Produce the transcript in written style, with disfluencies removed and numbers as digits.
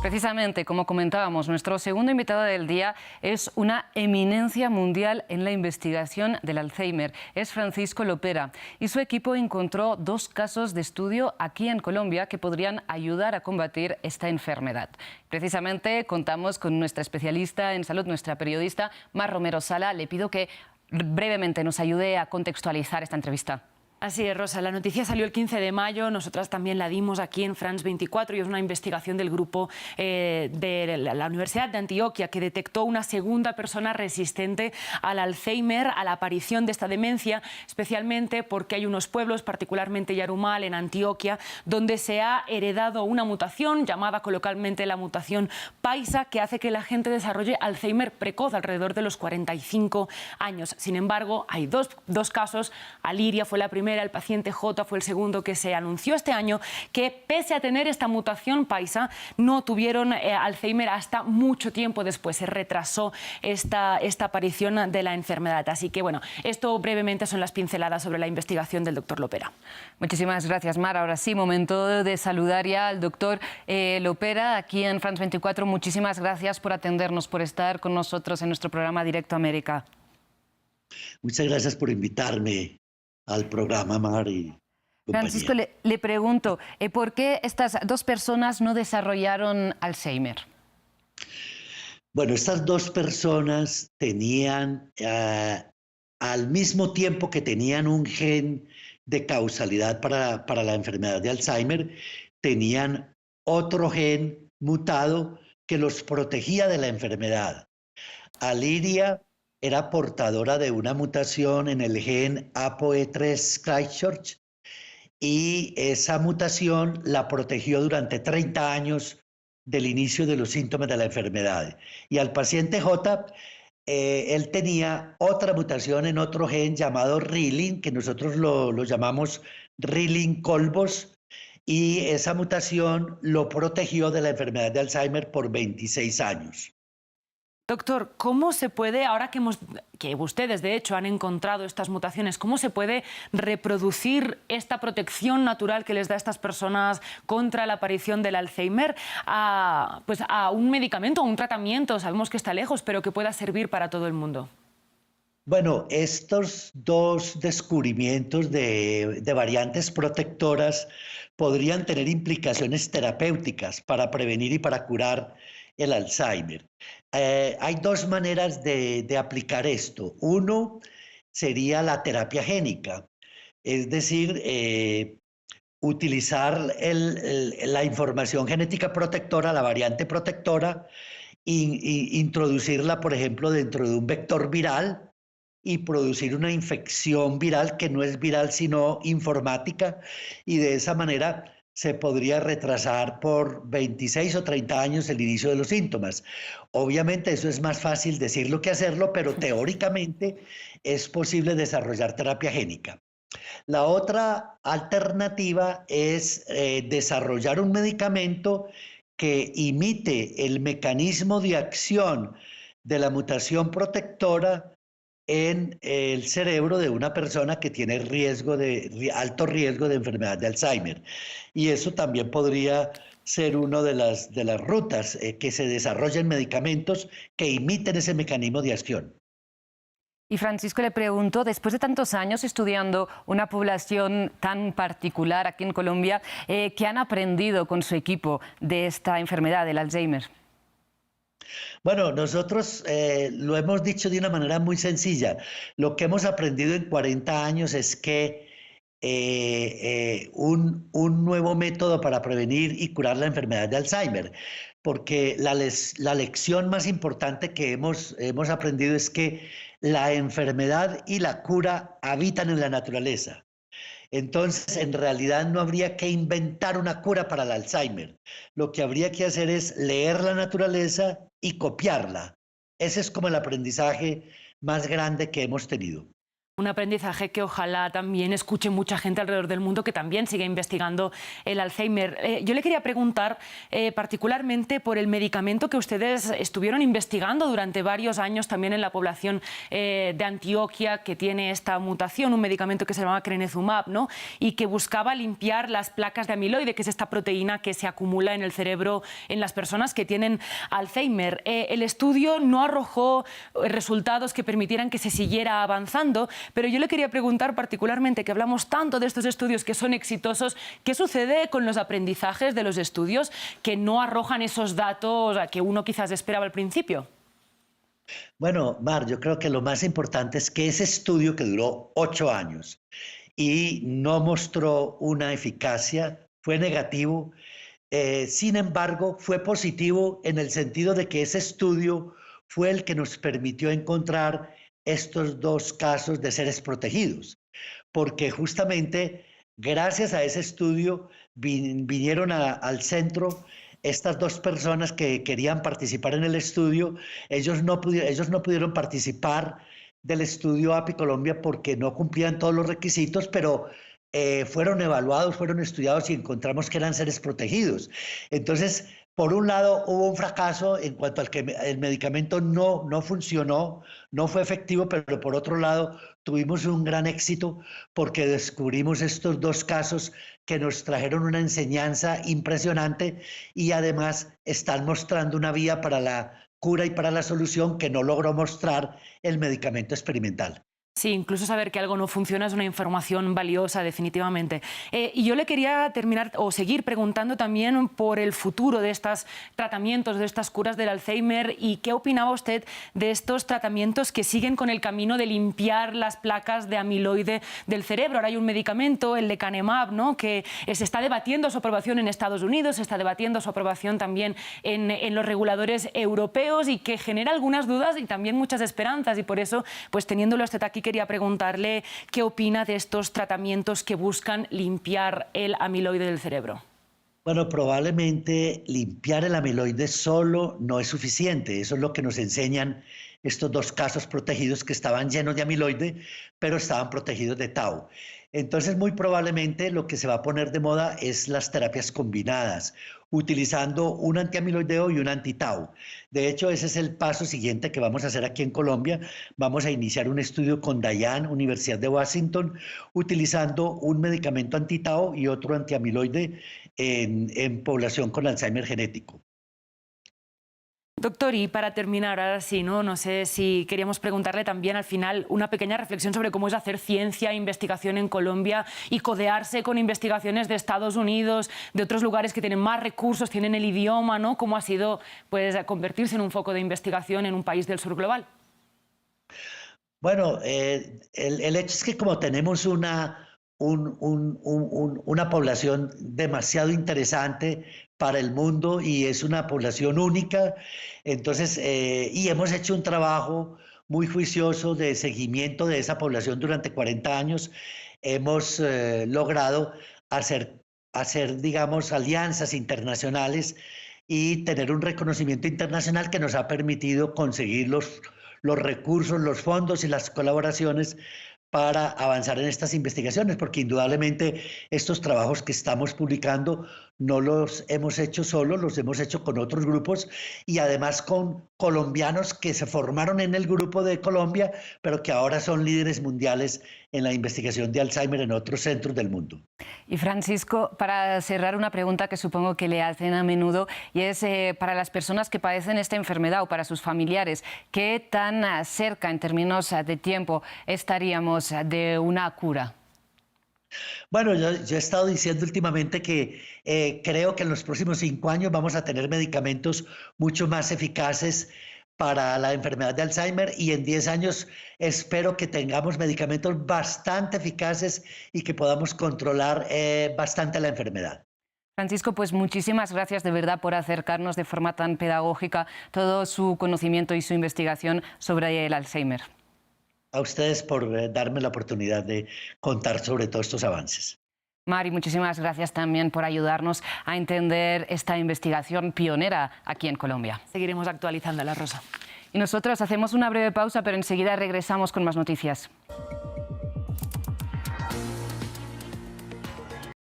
Precisamente, como comentábamos, nuestro segundo invitado del día es una eminencia mundial en la investigación del Alzheimer. Es Francisco Lopera y su equipo encontró 2 casos de estudio aquí en Colombia que podrían ayudar a combatir esta enfermedad. Precisamente contamos con nuestra especialista en salud, nuestra periodista Mar Romero Sala. Le pido que brevemente nos ayude a contextualizar esta entrevista. Así es, Rosa. La noticia salió el 15 de mayo, nosotras también la dimos aquí en France 24 y es una investigación del grupo de la Universidad de Antioquia que detectó una segunda persona resistente al Alzheimer, a la aparición de esta demencia, especialmente porque hay unos pueblos, particularmente Yarumal, en Antioquia, donde se ha heredado una mutación llamada coloquialmente la mutación paisa, que hace que la gente desarrolle Alzheimer precoz alrededor de los 45 años. Sin embargo, hay dos casos. Aliria fue la primera, el paciente J fue el segundo, que se anunció este año, que pese a tener esta mutación paisa, no tuvieron Alzheimer hasta mucho tiempo después. Se retrasó esta aparición de la enfermedad. Así que, bueno, esto brevemente son las pinceladas sobre la investigación del doctor Lopera. Muchísimas gracias, Mar. Ahora sí, momento de saludar ya al doctor Lopera aquí en France 24. Muchísimas gracias por atendernos, por estar con nosotros en nuestro programa Directo América. Muchas gracias por invitarme al programa, Mar y compañía. Francisco, le pregunto, ¿por qué estas 2 personas no desarrollaron Alzheimer? Bueno, estas 2 personas tenían, al mismo tiempo que tenían un gen de causalidad para la enfermedad de Alzheimer, tenían otro gen mutado que los protegía de la enfermedad. Aliria era portadora de una mutación en el gen ApoE3 Christchurch y esa mutación la protegió durante 30 años del inicio de los síntomas de la enfermedad. Y al paciente J, él tenía otra mutación en otro gen llamado RILIN, que nosotros lo llamamos RILIN colvos, y esa mutación lo protegió de la enfermedad de Alzheimer por 26 años. Doctor, ¿cómo se puede, ahora que ustedes de hecho han encontrado estas mutaciones, cómo se puede reproducir esta protección natural que les da a estas personas contra la aparición del Alzheimer a un medicamento, a un tratamiento? Sabemos que está lejos, pero que pueda servir para todo el mundo. Bueno, estos 2 descubrimientos de variantes protectoras podrían tener implicaciones terapéuticas para prevenir y para curar el Alzheimer. Hay 2 maneras de aplicar esto. Uno sería la terapia génica, es decir, utilizar la información genética protectora, la variante protectora, introducirla, por ejemplo, dentro de un vector viral y producir una infección viral que no es viral sino informática, y de esa manera se podría retrasar por 26 o 30 años el inicio de los síntomas. Obviamente eso es más fácil decirlo que hacerlo, pero teóricamente es posible desarrollar terapia génica. La otra alternativa es desarrollar un medicamento que imite el mecanismo de acción de la mutación protectora en el cerebro de una persona que tiene alto riesgo de enfermedad de Alzheimer. Y eso también podría ser una de las rutas, que se desarrollen medicamentos que imiten ese mecanismo de acción. Y Francisco, le pregunto, después de tantos años estudiando una población tan particular aquí en Colombia, ¿qué han aprendido con su equipo de esta enfermedad, del Alzheimer? Bueno, nosotros lo hemos dicho de una manera muy sencilla. Lo que hemos aprendido en 40 años es que un nuevo método para prevenir y curar la enfermedad de Alzheimer, porque la lección más importante que hemos aprendido es que la enfermedad y la cura habitan en la naturaleza. Entonces, en realidad no habría que inventar una cura para el Alzheimer. Lo que habría que hacer es leer la naturaleza y copiarla. Ese es como el aprendizaje más grande que hemos tenido. Un aprendizaje que ojalá también escuche mucha gente alrededor del mundo que también sigue investigando el Alzheimer. Yo le quería preguntar particularmente por el medicamento que ustedes estuvieron investigando durante varios años también en la población de Antioquia, que tiene esta mutación, un medicamento que se llama crenezumab, ¿no? Y que buscaba limpiar las placas de amiloide, que es esta proteína que se acumula en el cerebro en las personas que tienen Alzheimer. El estudio no arrojó resultados que permitieran que se siguiera avanzando, pero yo le quería preguntar particularmente, que hablamos tanto de estos estudios que son exitosos, ¿qué sucede con los aprendizajes de los estudios que no arrojan esos datos que uno quizás esperaba al principio? Bueno, Mar, yo creo que lo más importante es que ese estudio que duró 8 años y no mostró una eficacia, fue negativo. Sin embargo, fue positivo en el sentido de que ese estudio fue el que nos permitió encontrar estos 2 casos de seres protegidos, porque justamente gracias a ese estudio vinieron al centro estas 2 personas que querían participar en el estudio. Ellos no pudieron participar del estudio API Colombia porque no cumplían todos los requisitos, pero fueron evaluados, fueron estudiados y encontramos que eran seres protegidos. Entonces, por un lado, hubo un fracaso en cuanto al que el medicamento no funcionó, no fue efectivo, pero por otro lado, tuvimos un gran éxito porque descubrimos estos 2 casos que nos trajeron una enseñanza impresionante y además están mostrando una vía para la cura y para la solución que no logró mostrar el medicamento experimental. Sí, incluso saber que algo no funciona es una información valiosa, definitivamente. Y yo le quería terminar o seguir preguntando también por el futuro de estos tratamientos, de estas curas del Alzheimer, y qué opinaba usted de estos tratamientos que siguen con el camino de limpiar las placas de amiloide del cerebro. Ahora hay un medicamento, el lecanemab, ¿no?, que se está debatiendo su aprobación en Estados Unidos, se está debatiendo su aprobación también en los reguladores europeos y que genera algunas dudas y también muchas esperanzas. Y por eso, pues teniéndolo usted aquí, quería preguntarle qué opina de estos tratamientos que buscan limpiar el amiloide del cerebro. Bueno, probablemente limpiar el amiloide solo no es suficiente. Eso es lo que nos enseñan estos 2 casos protegidos que estaban llenos de amiloide, pero estaban protegidos de tau. Entonces, muy probablemente lo que se va a poner de moda es las terapias combinadas, utilizando un antiamiloideo y un anti-tau. De hecho, ese es el paso siguiente que vamos a hacer aquí en Colombia. Vamos a iniciar un estudio con Dayan, Universidad de Washington, utilizando un medicamento anti-tau y otro antiamiloide en población con Alzheimer genético. Doctor, y para terminar, ahora sí, no sé si queríamos preguntarle también al final una pequeña reflexión sobre cómo es hacer ciencia e investigación en Colombia y codearse con investigaciones de Estados Unidos, de otros lugares que tienen más recursos, tienen el idioma, ¿no? ¿Cómo ha sido, pues, convertirse en un foco de investigación en un país del sur global? Bueno, el hecho es que como tenemos una población demasiado interesante para el mundo y es una población única, entonces, y hemos hecho un trabajo muy juicioso de seguimiento de esa población durante 40 años, hemos logrado hacer, digamos, alianzas internacionales y tener un reconocimiento internacional que nos ha permitido conseguir los recursos, los fondos y las colaboraciones para avanzar en estas investigaciones, porque indudablemente estos trabajos que estamos publicando no los hemos hecho solos, los hemos hecho con otros grupos y además con colombianos que se formaron en el grupo de Colombia, pero que ahora son líderes mundiales en la investigación de Alzheimer en otros centros del mundo. Y Francisco, para cerrar, una pregunta que supongo que le hacen a menudo, y es para las personas que padecen esta enfermedad o para sus familiares, ¿qué tan cerca en términos de tiempo estaríamos de una cura? Bueno, yo he estado diciendo últimamente que creo que en los próximos 5 años vamos a tener medicamentos mucho más eficaces para la enfermedad de Alzheimer y en 10 años espero que tengamos medicamentos bastante eficaces y que podamos controlar bastante la enfermedad. Francisco, pues muchísimas gracias de verdad por acercarnos de forma tan pedagógica todo su conocimiento y su investigación sobre el Alzheimer. A ustedes por darme la oportunidad de contar sobre todos estos avances. Mari, muchísimas gracias también por ayudarnos a entender esta investigación pionera aquí en Colombia. Seguiremos actualizando, Rosa. Y nosotros hacemos una breve pausa, pero enseguida regresamos con más noticias.